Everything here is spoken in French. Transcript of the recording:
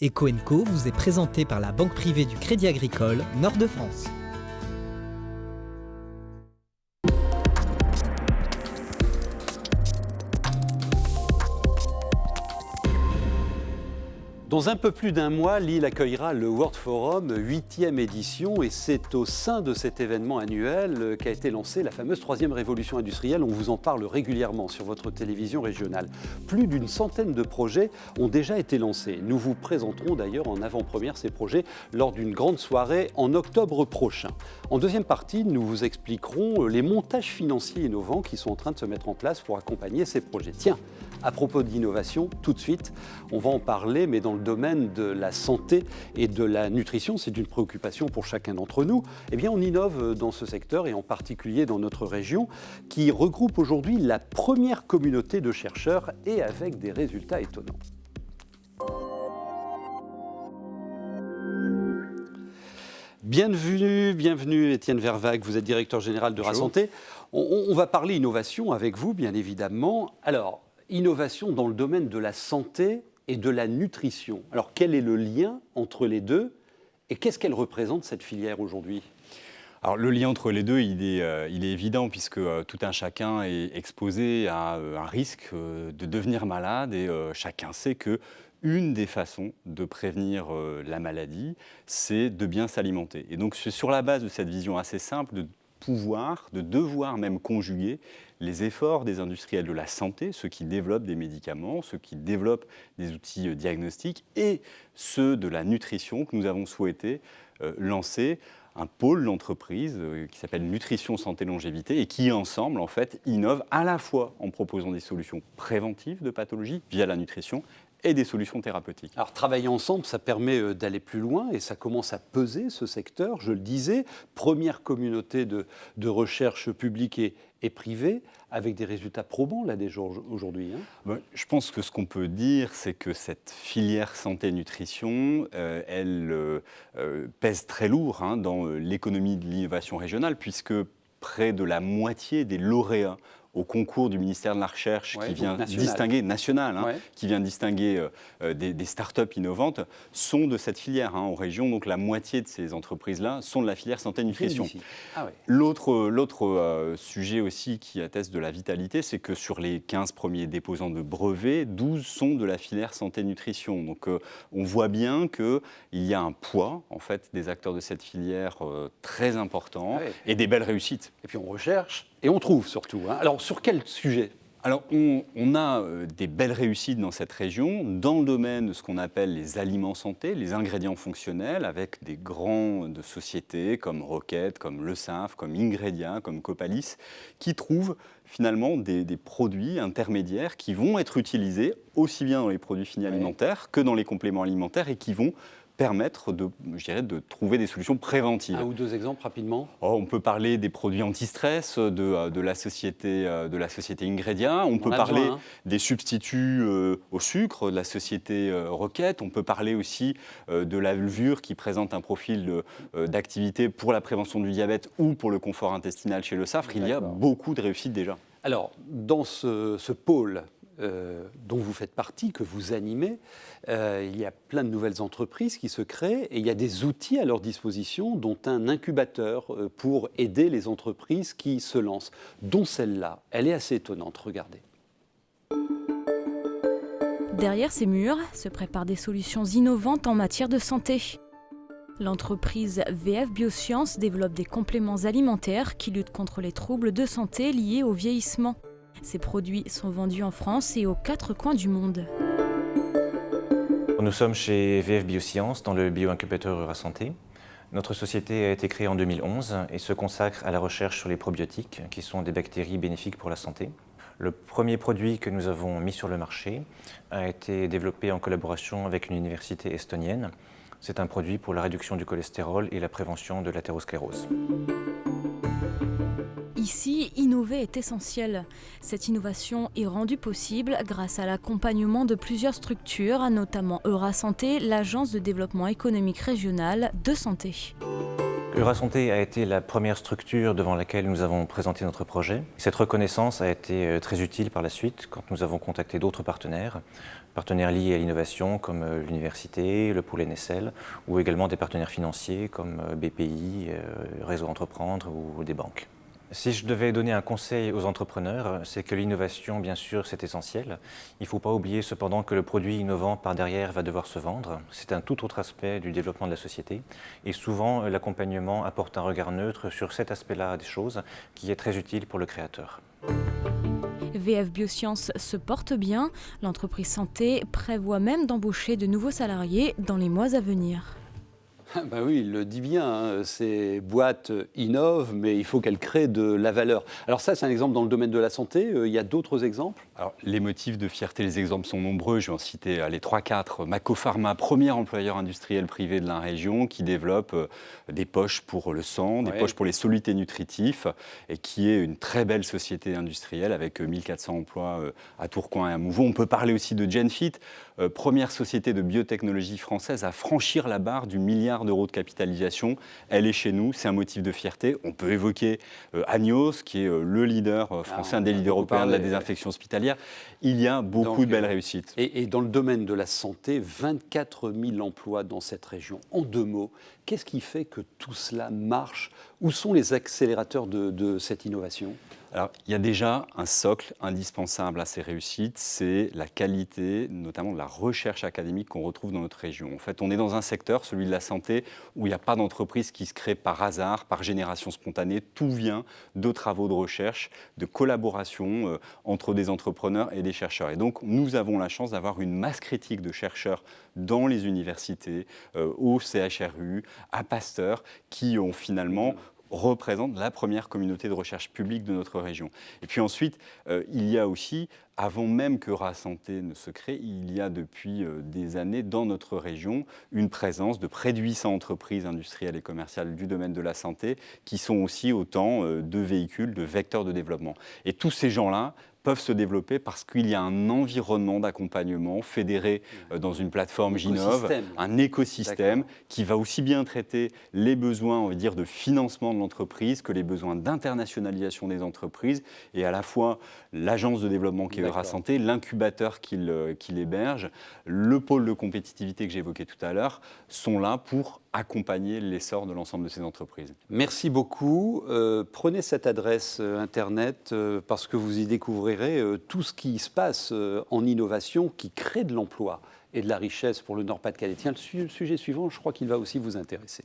Eco & Co vous est présenté par la banque privée du Crédit Agricole Nord-de-France. Dans un peu plus d'un mois, Lille accueillera le World Forum 8e édition et c'est au sein de cet événement annuel qu'a été lancée la fameuse 3e révolution industrielle. On vous en parle régulièrement sur votre télévision régionale. Plus d'une centaine de projets ont déjà été lancés. Nous vous présenterons d'ailleurs en avant-première ces projets lors d'une grande soirée en octobre prochain. En deuxième partie, nous vous expliquerons les montages financiers innovants qui sont en train de se mettre en place pour accompagner ces projets. Tiens, à propos d'innovation, tout de suite, on va en parler, mais dans le domaine de la santé et de la nutrition, c'est une préoccupation pour chacun d'entre nous. Eh bien, on innove dans ce secteur et en particulier dans notre région, qui regroupe aujourd'hui la première communauté de chercheurs et avec des résultats étonnants. Bienvenue Étienne Vervague, vous êtes directeur général de Rasanté. On va parler innovation avec vous, bien évidemment. Alors, innovation dans le domaine de la santé et de la nutrition. Alors, quel est le lien entre les deux et qu'est-ce qu'elle représente, cette filière, aujourd'hui ? Alors, le lien entre les deux, il est évident puisque tout un chacun est exposé à un risque de devenir malade et chacun sait que une des façons de prévenir la maladie, c'est de bien s'alimenter. Et donc, c'est sur la base de cette vision assez simple de devoir même conjuguer les efforts des industriels de la santé, ceux qui développent des médicaments, ceux qui développent des outils diagnostiques, et ceux de la nutrition que nous avons souhaité lancer un pôle d'entreprise qui s'appelle Nutrition Santé Longévité et qui, ensemble, en fait, innove à la fois en proposant des solutions préventives de pathologies via la nutrition et des solutions thérapeutiques. Alors, travailler ensemble, ça permet d'aller plus loin et ça commence à peser, ce secteur. Je le disais, première communauté de recherche publique et privée, avec des résultats probants, là, déjà aujourd'hui. Je pense que ce qu'on peut dire, c'est que cette filière santé-nutrition, elle pèse très lourd dans l'économie de l'innovation régionale, puisque près de la moitié des lauréats au concours du ministère de la Recherche qui vient distinguer, qui vient distinguer des start-up innovantes, sont de cette filière en région. Donc la moitié de ces entreprises-là sont de la filière santé-nutrition. L'autre sujet aussi qui atteste de la vitalité, c'est que sur les 15 premiers déposants de brevets, 12 sont de la filière santé-nutrition. Donc on voit bien qu'il y a un poids en fait, des acteurs de cette filière très important et des belles réussites. Et puis on recherche. Et on trouve surtout. Alors, sur quel sujet ? Alors, on a des belles réussites dans cette région, dans le domaine de ce qu'on appelle les aliments santé, les ingrédients fonctionnels, avec des grandes sociétés comme Roquette, comme Le Saf, comme Ingredia, comme Copalis, qui trouvent finalement des produits intermédiaires qui vont être utilisés aussi bien dans les produits finis alimentaires que dans les compléments alimentaires et qui vont permettre de trouver des solutions préventives. Un ou deux exemples rapidement. On peut parler des produits anti-stress de la société Ingredia. On peut parler des substituts au sucre de la société Roquette. On peut parler aussi de la levure qui présente un profil d'activité pour la prévention du diabète ou pour le confort intestinal chez Le Safre. Il y a beaucoup de réussites déjà. Alors, dans ce pôle dont vous faites partie, que vous animez, il y a plein de nouvelles entreprises qui se créent et il y a des outils à leur disposition, dont un incubateur pour aider les entreprises qui se lancent, dont celle-là. Elle est assez étonnante, regardez. Derrière ces murs se préparent des solutions innovantes en matière de santé. L'entreprise VF Biosciences développe des compléments alimentaires qui luttent contre les troubles de santé liés au vieillissement. Ces produits sont vendus en France et aux 4 coins du monde. Nous sommes chez VF Biosciences dans le bio-incubateur Rasanté. Notre société a été créée en 2011 et se consacre à la recherche sur les probiotiques, qui sont des bactéries bénéfiques pour la santé. Le premier produit que nous avons mis sur le marché a été développé en collaboration avec une université estonienne. C'est un produit pour la réduction du cholestérol et la prévention de l'athérosclérose. Ici, innover est essentiel. Cette innovation est rendue possible grâce à l'accompagnement de plusieurs structures, notamment Eurasanté, l'agence de développement économique régional de santé. Eurasanté a été la première structure devant laquelle nous avons présenté notre projet. Cette reconnaissance a été très utile par la suite quand nous avons contacté d'autres partenaires liés à l'innovation comme l'université, le pôle NSL, ou également des partenaires financiers comme BPI, Réseau Entreprendre ou des banques. Si je devais donner un conseil aux entrepreneurs, c'est que l'innovation, bien sûr, c'est essentiel. Il ne faut pas oublier cependant que le produit innovant par derrière va devoir se vendre. C'est un tout autre aspect du développement de la société. Et souvent, l'accompagnement apporte un regard neutre sur cet aspect-là des choses qui est très utile pour le créateur. VF Biosciences se porte bien. L'entreprise santé prévoit même d'embaucher de nouveaux salariés dans les mois à venir. Ben oui, il le dit bien, hein. Ces boîtes innovent, mais il faut qu'elles créent de la valeur. Alors ça, c'est un exemple dans le domaine de la santé. Il y a d'autres exemples? Alors, les motifs de fierté, les exemples sont nombreux. Je vais en citer les 3-4. Mako Pharma, premier employeur industriel privé de la région, qui développe des poches pour le sang, des poches pour les solutés nutritifs, et qui est une très belle société industrielle avec 1400 emplois à Tourcoing et à Mouvon. On peut parler aussi de Genfit, première société de biotechnologie française à franchir la barre du milliard d'euros de capitalisation. Elle est chez nous, c'est un motif de fierté. On peut évoquer Agnos, qui est le leader français, un des leaders européens de la désinfection hospitalière. Il y a beaucoup de belles réussites. Et dans le domaine de la santé, 24 000 emplois dans cette région. En 2 mots, qu'est-ce qui fait que tout cela marche? Où sont les accélérateurs de cette innovation? Alors, il y a déjà un socle indispensable à ces réussites, c'est la qualité, notamment de la recherche académique qu'on retrouve dans notre région. En fait, on est dans un secteur, celui de la santé, où il n'y a pas d'entreprise qui se crée par hasard, par génération spontanée. Tout vient de travaux de recherche, de collaboration entre des entrepreneurs et des chercheurs. Et donc, nous avons la chance d'avoir une masse critique de chercheurs dans les universités, au CHRU, à Pasteur, qui ont finalement représente la première communauté de recherche publique de notre région. Et puis ensuite, il y a aussi, avant même que Eurasanté ne se crée, il y a depuis des années dans notre région une présence de près de 800 entreprises industrielles et commerciales du domaine de la santé qui sont aussi autant de véhicules, de vecteurs de développement. Et tous ces gens-là peuvent se développer parce qu'il y a un environnement d'accompagnement fédéré dans une plateforme Ginov, un écosystème qui va aussi bien traiter les besoins, on va dire, de financement de l'entreprise que les besoins d'internationalisation des entreprises, et à la fois l'agence de développement qui est Eurasanté, l'incubateur qui l'héberge, le pôle de compétitivité que j'évoquais tout à l'heure, sont là pour accompagner l'essor de l'ensemble de ces entreprises. Merci beaucoup. Prenez cette adresse Internet parce que vous y découvrirez tout ce qui se passe en innovation qui crée de l'emploi et de la richesse pour le Nord-Pas-de-Calais. Tiens, le sujet suivant, je crois qu'il va aussi vous intéresser.